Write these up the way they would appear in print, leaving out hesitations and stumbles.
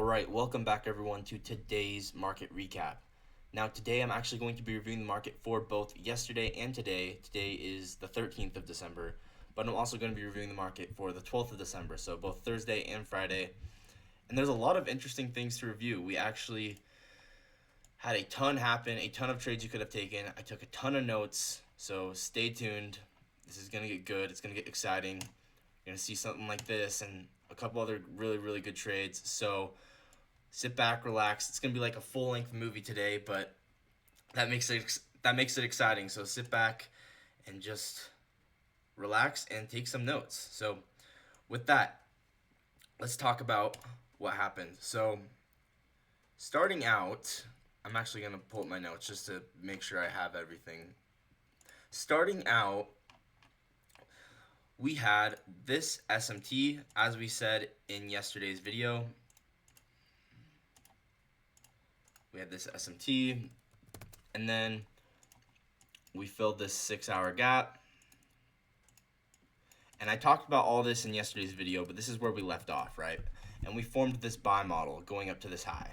Alright, welcome back everyone to today's market recap. Now today I'm actually going to be reviewing the market for both yesterday and today. Today is the 13th of December, but I'm also going to be reviewing the market for the 12th of December, so both Thursday and Friday. And there's a lot of interesting things to review. We actually had a ton happen, a ton of trades you could have taken. I took a ton of notes, so stay tuned. This is going to get good. It's going to get exciting. You're going to see something like this and a couple other really good trades. So sit back, relax. It's going to be like a full-length movie today, but that makes it exciting. So sit back and just relax and take some notes. So with that, let's talk about what happened. So starting out, I'm actually going to pull up my notes just to make sure I have everything. Starting out, we had this SMT, as we said in yesterday's video. We had this SMT, and then we filled this 6-hour gap. And I talked about all this in yesterday's video, but this is where we left off, right? And we formed this buy model going up to this high.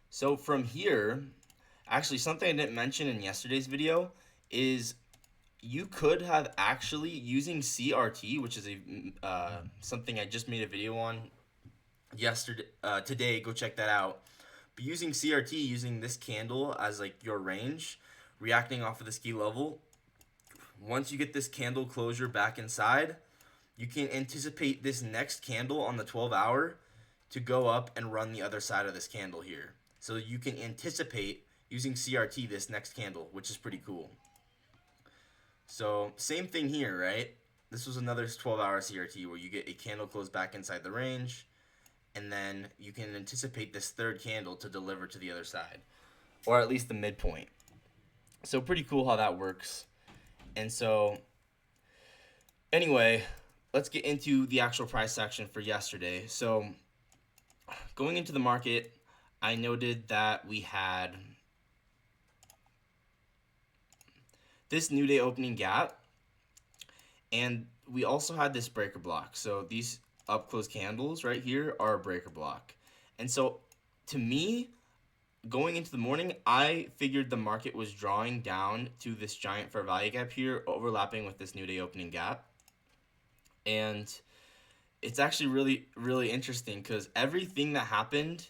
So from here, actually something I didn't mention in yesterday's video is you could have actually, using CRT, which is something I just made a video on today, go check that out. But using CRT, using this candle as like your range, reacting off of this key level, once you get this candle closure back inside, you can anticipate this next candle on the 12-hour to go up and run the other side of this candle here. So you can anticipate using CRT this next candle, which is pretty cool. So same thing here, right? This was another 12-hour CRT where you get a candle close back inside the range, and then you can anticipate this third candle to deliver to the other side, or at least the midpoint. So pretty cool how that works. And so anyway, let's get into the actual price action for yesterday. So going into the market, I noted that we had this new day opening gap, and we also had this breaker block. So these up close candles right here are a breaker block. And so to me, going into the morning, I figured the market was drawing down to this giant fair value gap here, overlapping with this new day opening gap. And it's actually really interesting because everything that happened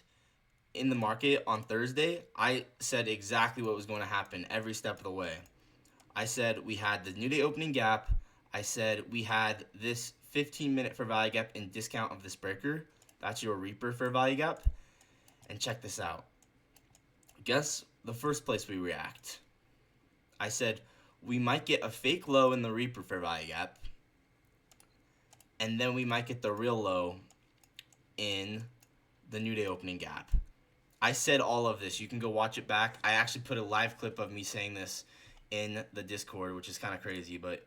in the market on Thursday, I said exactly what was going to happen every step of the way. I said we had the new day opening gap. I said we had this 15-minute fair value gap in discount of this breaker. That's your Reaper fair value gap. And check this out. Guess the first place we react. I said we might get a fake low in the Reaper fair value gap, and then we might get the real low in the new day opening gap. I said all of this. You can go watch it back. I actually put a live clip of me saying this in the Discord, which is kind of crazy, but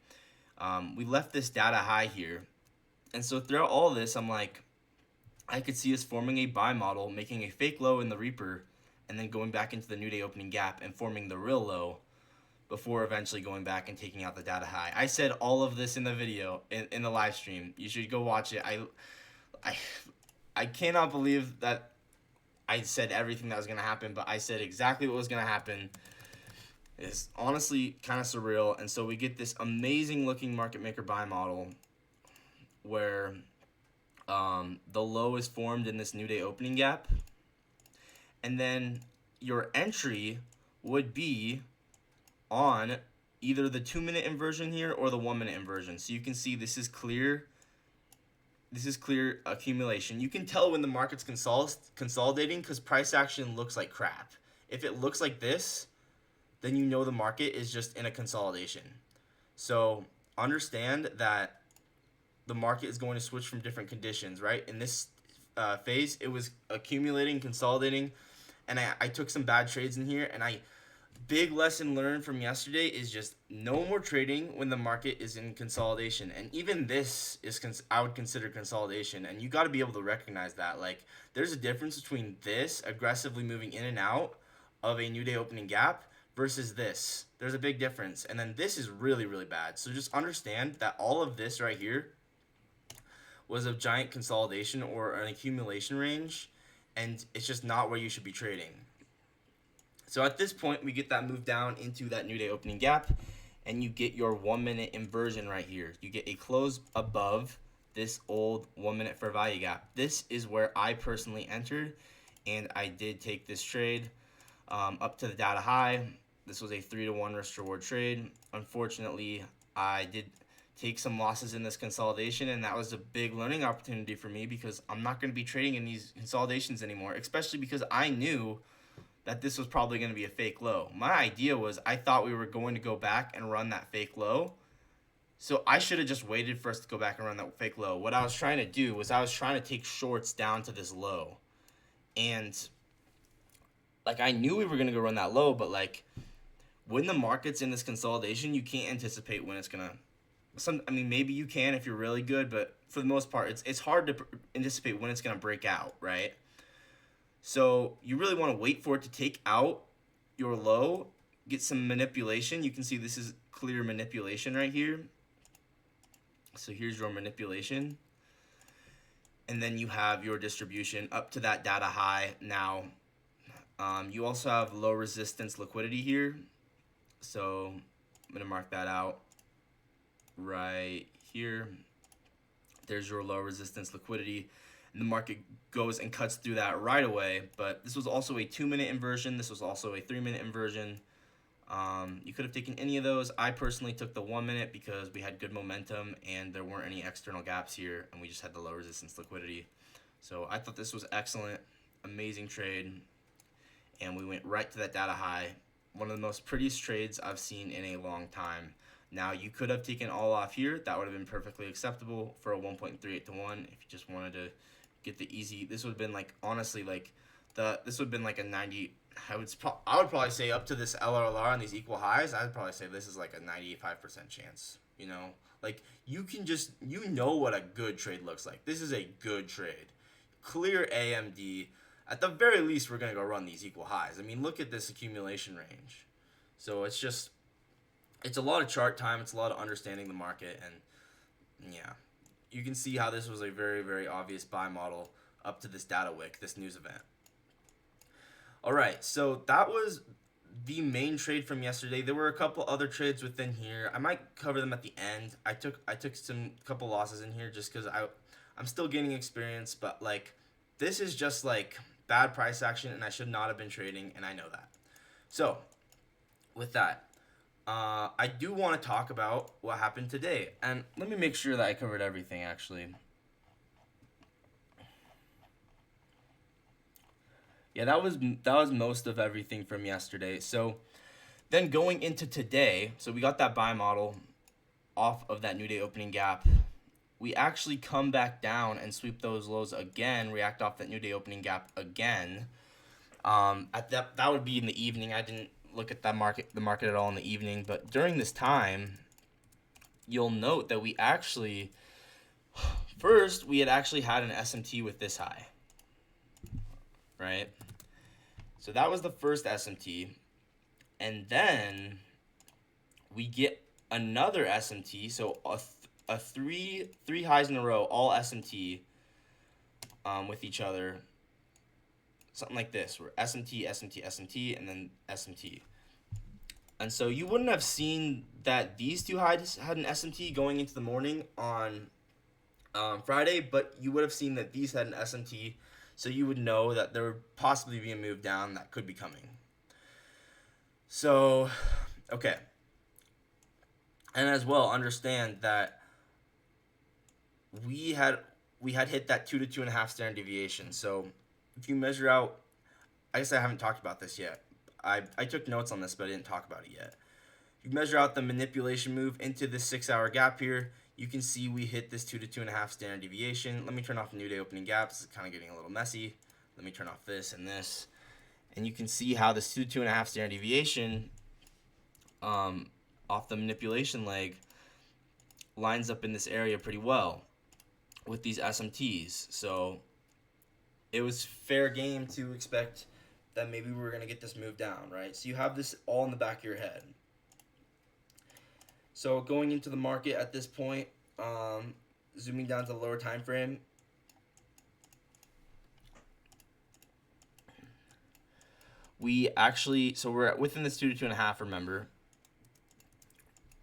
we left this data high here. And so throughout all this, I'm like, I could see us forming a buy model, making a fake low in the Reaper, and then going back into the new day opening gap and forming the real low before eventually going back and taking out the data high. I said all of this in the video, in the live stream. You should go watch it. I cannot believe that I said everything that was going to happen, but I said exactly what was going to happen. It's honestly kind of surreal. And so we get this amazing looking market maker buy model where the low is formed in this new day opening gap. And then your entry would be on either the 2-minute inversion here or the 1-minute inversion. So you can see this is clear. This is clear accumulation. You can tell when the market's consolidating because price action looks like crap. If it looks like this, then you know the market is just in a consolidation. So understand that the market is going to switch from different conditions, right? In this phase, it was accumulating, consolidating, and I took some bad trades in here, and big lesson learned from yesterday is just no more trading when the market is in consolidation. And even this is, I would consider consolidation, and you got to be able to recognize that. Like, there's a difference between this aggressively moving in and out of a new day opening gap versus this. There's a big difference. And then this is really bad. So just understand that all of this right here was a giant consolidation or an accumulation range, and it's just not where you should be trading. So at this point, we get that move down into that new day opening gap, and you get your 1 minute inversion right here. You get a close above this old 1 minute fair value gap. This is where I personally entered, and I did take this trade up to the data high. This was a 3-to-1 risk reward trade. Unfortunately, I did take some losses in this consolidation, and that was a big learning opportunity for me because I'm not going to be trading in these consolidations anymore, especially because I knew that this was probably going to be a fake low. My idea was I thought we were going to go back and run that fake low. So I should have just waited for us to go back and run that fake low. What I was trying to do was I was trying to take shorts down to this low. And like I knew we were going to go run that low, but like when the market's in this consolidation, you can't anticipate when it's going to maybe you can if you're really good, but for the most part it's hard to anticipate when it's going to break out, right? So you really want to wait for it to take out your low, get some manipulation. You can see this is clear manipulation right here. So here's your manipulation. And then you have your distribution up to that data high. Now, you also have low resistance liquidity here. So I'm going to mark that out right here. There's your low resistance liquidity. And the market goes and cuts through that right away. But this was also a 2-minute inversion. This was also a 3-minute inversion. You could have taken any of those. I personally took the 1 minute because we had good momentum and there weren't any external gaps here, and we just had the low resistance liquidity. So I thought this was excellent, amazing trade, and we went right to that data high. One of the most prettiest trades I've seen in a long time. Now, you could have taken all off here. That would have been perfectly acceptable for a 1.38 to 1 if you just wanted to get the easy. This would have been like, honestly, like this would have been like a 90. I would probably say up to this LRLR on these equal highs, I'd probably say this is like a 95% chance. You know, like you can just, you know what a good trade looks like. This is a good trade. Clear AMD. At the very least, we're going to go run these equal highs. I mean, look at this accumulation range. So it's just, it's a lot of chart time. It's a lot of understanding the market. And yeah, you can see how this was a very, very obvious buy model up to this data wick, this news event. All right, so that was the main trade from yesterday. There were a couple other trades within here. I might cover them at the end. I took some couple losses in here just because I'm still gaining experience, but like this is just like bad price action, and I should not have been trading, and I know that. So with that, I do want to talk about what happened today, and let me make sure that I covered everything actually. Yeah, that was most of everything from yesterday. So then going into today, so we got that buy model off of that new day opening gap. We actually come back down and sweep those lows again, react off that new day opening gap again. That would be in the evening. I didn't look at the market at all in the evening, but during this time, you'll note that we had actually had an SMT with this high, right? So that was the first SMT, and then we get another SMT. So a three highs in a row, all SMT, with each other. Something like this, where SMT, SMT, SMT, and then SMT. And so you wouldn't have seen that these two highs had an SMT going into the morning on Friday, but you would have seen that these had an SMT. So you would know that there would possibly be a move down that could be coming. So, okay. And as well, understand that we had hit that 2 to 2.5 standard deviation. So if you measure out, I guess I haven't talked about this yet. I took notes on this, but I didn't talk about it yet. If you measure out the manipulation move into this 6-hour gap here, you can see we hit this 2 to 2.5 standard deviation. Let me turn off the new day opening gaps. It's kind of getting a little messy. Let me turn off this and this. And you can see how this 2 to 2.5 standard deviation off the manipulation leg lines up in this area pretty well with these SMTs. So it was fair game to expect that maybe we were going to get this move down, right? So you have this all in the back of your head. So going into the market at this point, zooming down to the lower time frame, we actually, so we're within this 2 to 2.5, remember.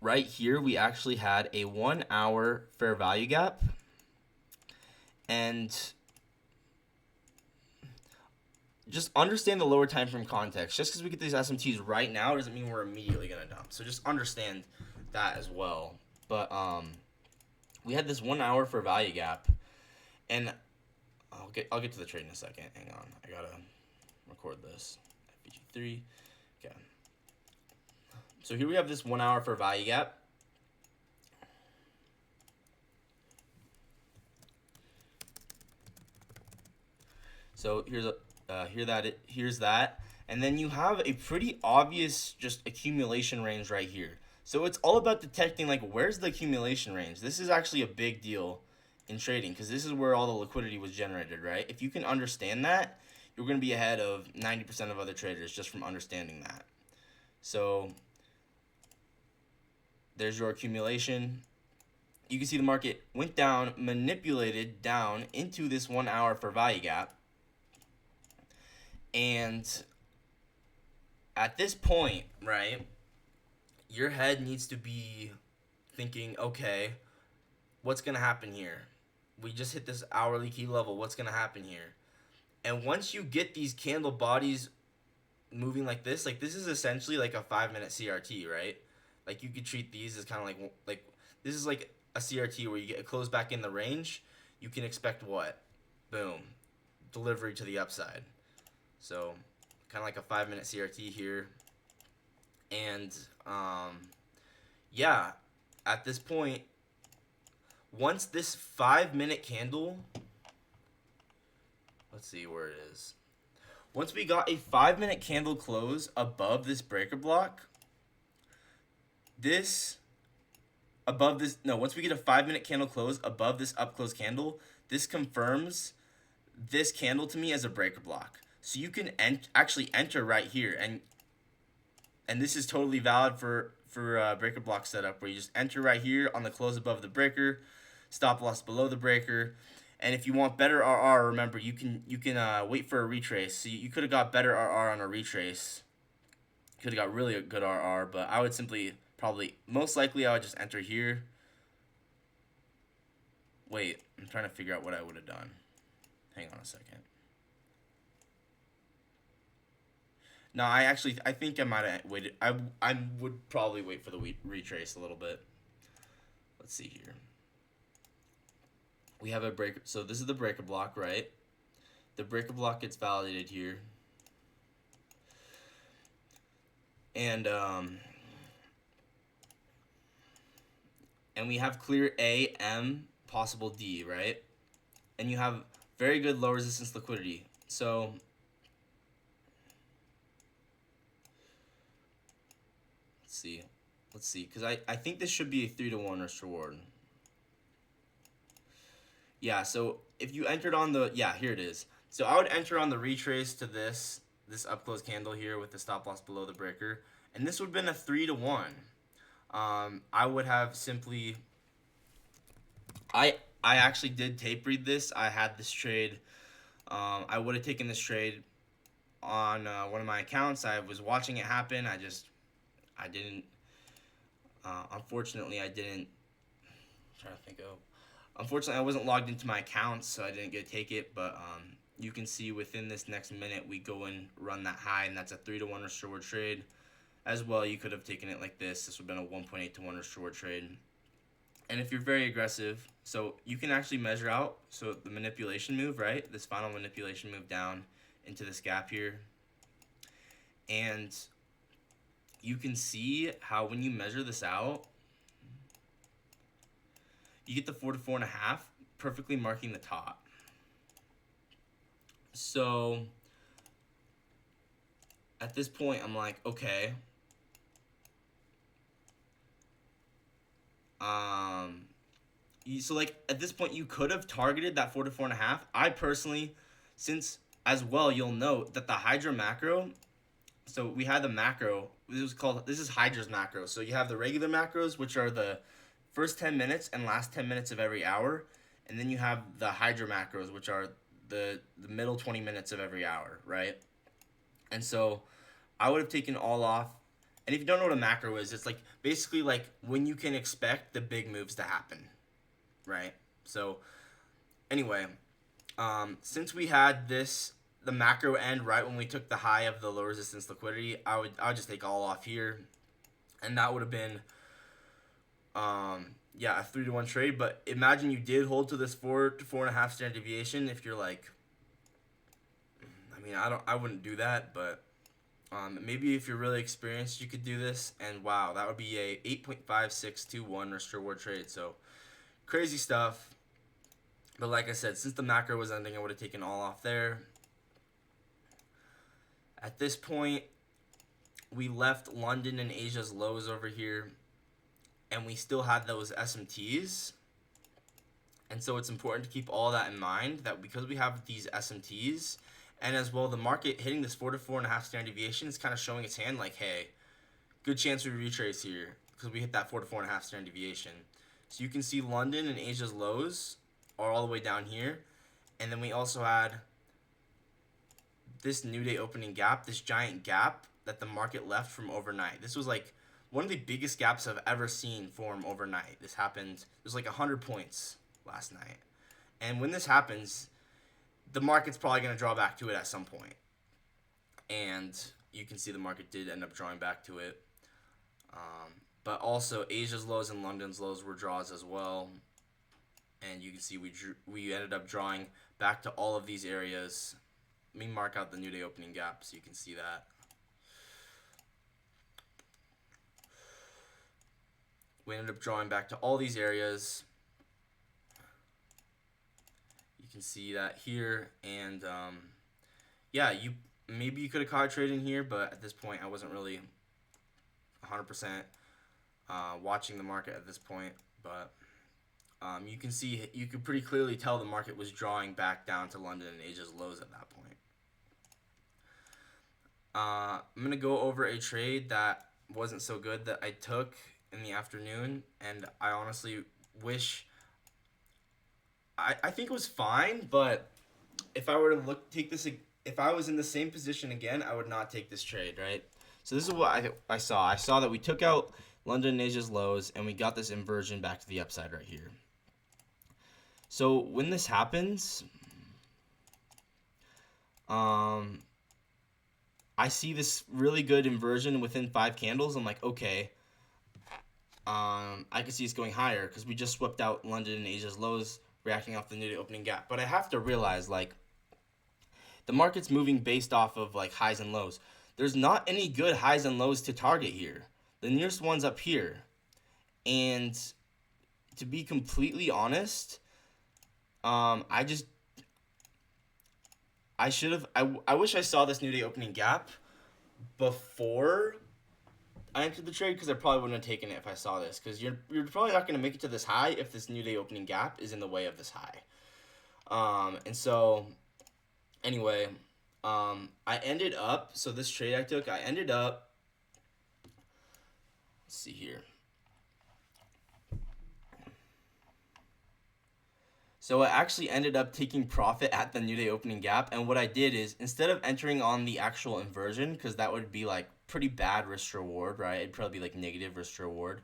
Right here, we actually had a 1 hour fair value gap. And just understand the lower time frame context. Just because we get these SMTs right now doesn't mean we're immediately going to dump. So just understand that as well. But we had this 1 hour fair value gap. And I'll get to the trade in a second. Hang on. I got to record this. FBG3. Okay. So here we have this 1 hour fair value gap. So here's that, and then you have a pretty obvious just accumulation range right here. So it's all about detecting like where's the accumulation range. This is actually a big deal in trading because this is where all the liquidity was generated, right? If you can understand that, you're going to be ahead of 90% of other traders just from understanding that. So there's your accumulation. You can see the market went down, manipulated down into this 1 hour fair value gap. And at this point, right, your head needs to be thinking, okay, what's going to happen here? We just hit this hourly key level. What's going to happen here? And once you get these candle bodies moving like this is essentially like a 5-minute CRT, right? Like you could treat these as kind of like this is like a CRT where you get close back in the range. You can expect what? Boom. Delivery to the upside. So kind of like a 5-minute CRT here. And yeah, at this point, once this 5-minute candle, let's see where it is. Once we got a 5-minute candle close above this breaker block, once we get a 5-minute candle close above this up close candle, this confirms this candle to me as a breaker block. So you can actually enter right here, and this is totally valid for breaker block setup, where you just enter right here on the close above the breaker, stop loss below the breaker. And if you want better RR, remember you can wait for a retrace. So you could have got better RR on a retrace. Could have got really a good RR, but I would most likely I would just enter here. Wait, I'm trying to figure out what I would have done. Hang on a second. No, I think I might have waited. I would probably wait for the retrace a little bit. Let's see here. We have a breaker. So this is the breaker block, right? The breaker block gets validated here. And we have clear A, M, possible D, right? And you have very good low resistance liquidity. So let's see, because I think this should be a 3-to-1 risk reward. Yeah, so if you entered on here it is. So I would enter on the retrace to this up close candle here with the stop loss below the breaker, and this would have been a 3-to-1. I would have simply, I actually did tape read this. I had this trade. I would have taken this trade on one of my accounts. I was watching it happen. I didn't. Unfortunately, I didn't. I'm trying to think of. Unfortunately, I wasn't logged into my accounts, so I didn't get to take it. But you can see within this next minute, we go and run that high, and that's a 3-to-1 risk reward trade. As well, you could have taken it like this. This would have been a 1.8-to-1 risk reward trade. And if you're very aggressive, so you can actually measure out. So the manipulation move, right? This final manipulation move down into this gap here, and you can see how when you measure this out, you get the 4 to 4.5, perfectly marking the top. So at this point, I'm like, okay. So like at this point, you could have targeted that 4 to 4.5. I personally, since as well, you'll note that the Hydra macro. So we had the macro. This is Hydra's macro. So you have the regular macros, which are the first 10 minutes and last 10 minutes of every hour, and then you have the Hydra macros, which are the middle 20 minutes of every hour, right? And so I would have taken all off. And if you don't know what a macro is, it's like basically like when you can expect the big moves to happen, right? So anyway, since we had the macro end right when we took the high of the low resistance liquidity, I would just take all off here, and that would have been yeah, a 3-to-1 trade. But imagine you did hold to this 4 to 4.5 standard deviation. If you're like, I mean, I wouldn't do that, but maybe if you're really experienced, you could do this, and wow, that would be a 8.5621 risk reward trade. So crazy stuff. But like I said, since the macro was ending, I would have taken all off there. At this point, we left London and Asia's lows over here, and we still had those SMTs. And so it's important to keep all that in mind, that because we have these SMTs, and as well the market hitting this 4 to 4.5 standard deviation is kind of showing its hand, like, hey, good chance we retrace here because we hit that 4 to 4.5 standard deviation. So you can see London and Asia's lows are all the way down here, and then we also had this new day opening gap, this giant gap that the market left from overnight. This was like one of the biggest gaps I've ever seen form overnight. This happened, it was like 100 points last night. And when this happens, the market's probably going to draw back to it at some point. And you can see the market did end up drawing back to it. But also Asia's lows and London's lows were draws as well. And you can see we ended up drawing back to all of these areas. Let me mark out the new day opening gap so you can see that. We ended up drawing back to all these areas. You can see that here, and yeah, maybe you could have caught a trade in here, but at this point I wasn't really 100% watching the market at this point. But you could pretty clearly tell the market was drawing back down to London and Asia's lows at that point. I'm going to go over a trade that wasn't so good that I took in the afternoon, and I honestly wish, I think it was fine, but if I were to take this, if I was in the same position again, I would not take this trade, right? So this is what I saw. I saw that we took out London and Asia's lows, and we got this inversion back to the upside right here. So when this happens, I see this really good inversion within 5 candles. I'm like, okay, I can see it's going higher because we just swept out London and Asia's lows, reacting off the new day opening gap. But I have to realize, like, the market's moving based off of like highs and lows. There's not any good highs and lows to target here. The nearest one's up here. And to be completely honest, I wish I saw this new day opening gap before I entered the trade, because I probably wouldn't have taken it if I saw this, because you're probably not going to make it to this high if this new day opening gap is in the way of this high. And so anyway, I ended up, so this trade I took, I ended up, let's see here. So I actually ended up taking profit at the new day opening gap, and what I did is, instead of entering on the actual inversion, because that would be like pretty bad risk reward, right? It'd probably be like negative risk reward.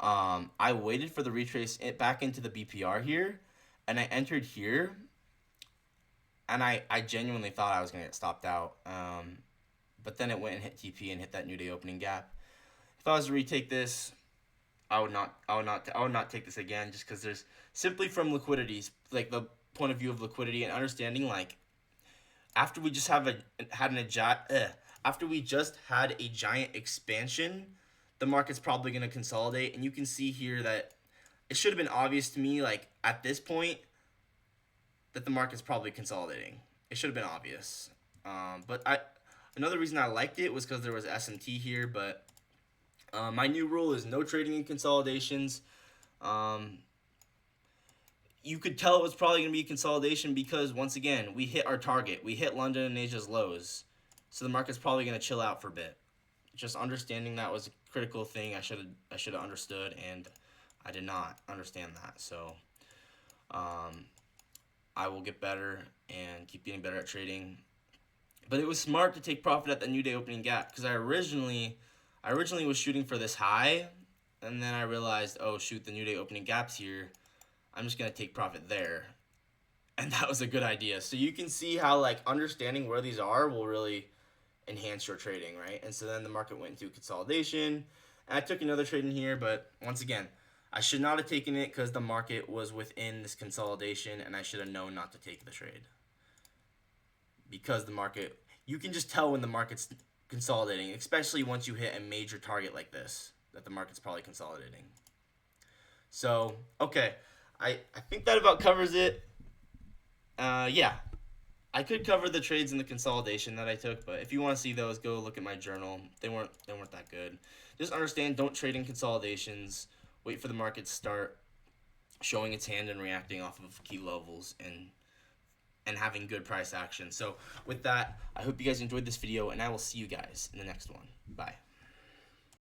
I waited for the retrace back into the BPR here, and I entered here, and I genuinely thought I was gonna get stopped out. But then it went and hit TP and hit that new day opening gap. If I was to retake this, I would not take this again, just because there's simply from liquidities, like the point of view of liquidity and understanding, like after we just had a giant expansion, the market's probably going to consolidate. And you can see here that it should have been obvious to me, like at this point, that the market's probably consolidating. It should have been obvious. But another reason I liked it was because there was SMT here. But my new rule is no trading in consolidations. You could tell it was probably going to be a consolidation because, once again, we hit our target. We hit London and Asia's lows. So the market's probably going to chill out for a bit. Just understanding that was a critical thing I should have understood, and I did not understand that. So I will get better and keep getting better at trading. But it was smart to take profit at the new day opening gap because I originally was shooting for this high, and then I realized, oh shoot, the new day opening gap's here. I'm just gonna take profit there, and that was a good idea. So you can see how like understanding where these are will really enhance your trading, right? And so then the market went into consolidation. And I took another trade in here, but once again, I should not have taken it because the market was within this consolidation, and I should have known not to take the trade. Because the market, you can just tell when the market's consolidating, especially once you hit a major target like this, that the market's probably consolidating. So, okay, I think that about covers it. Yeah, I could cover the trades in the consolidation that I took, but if you want to see those, go look at my journal. They weren't that good. Just understand, don't trade in consolidations. Wait for the market to start showing its hand and reacting off of key levels and having good price action. So with that, I hope you guys enjoyed this video, and I will see you guys in the next one. Bye.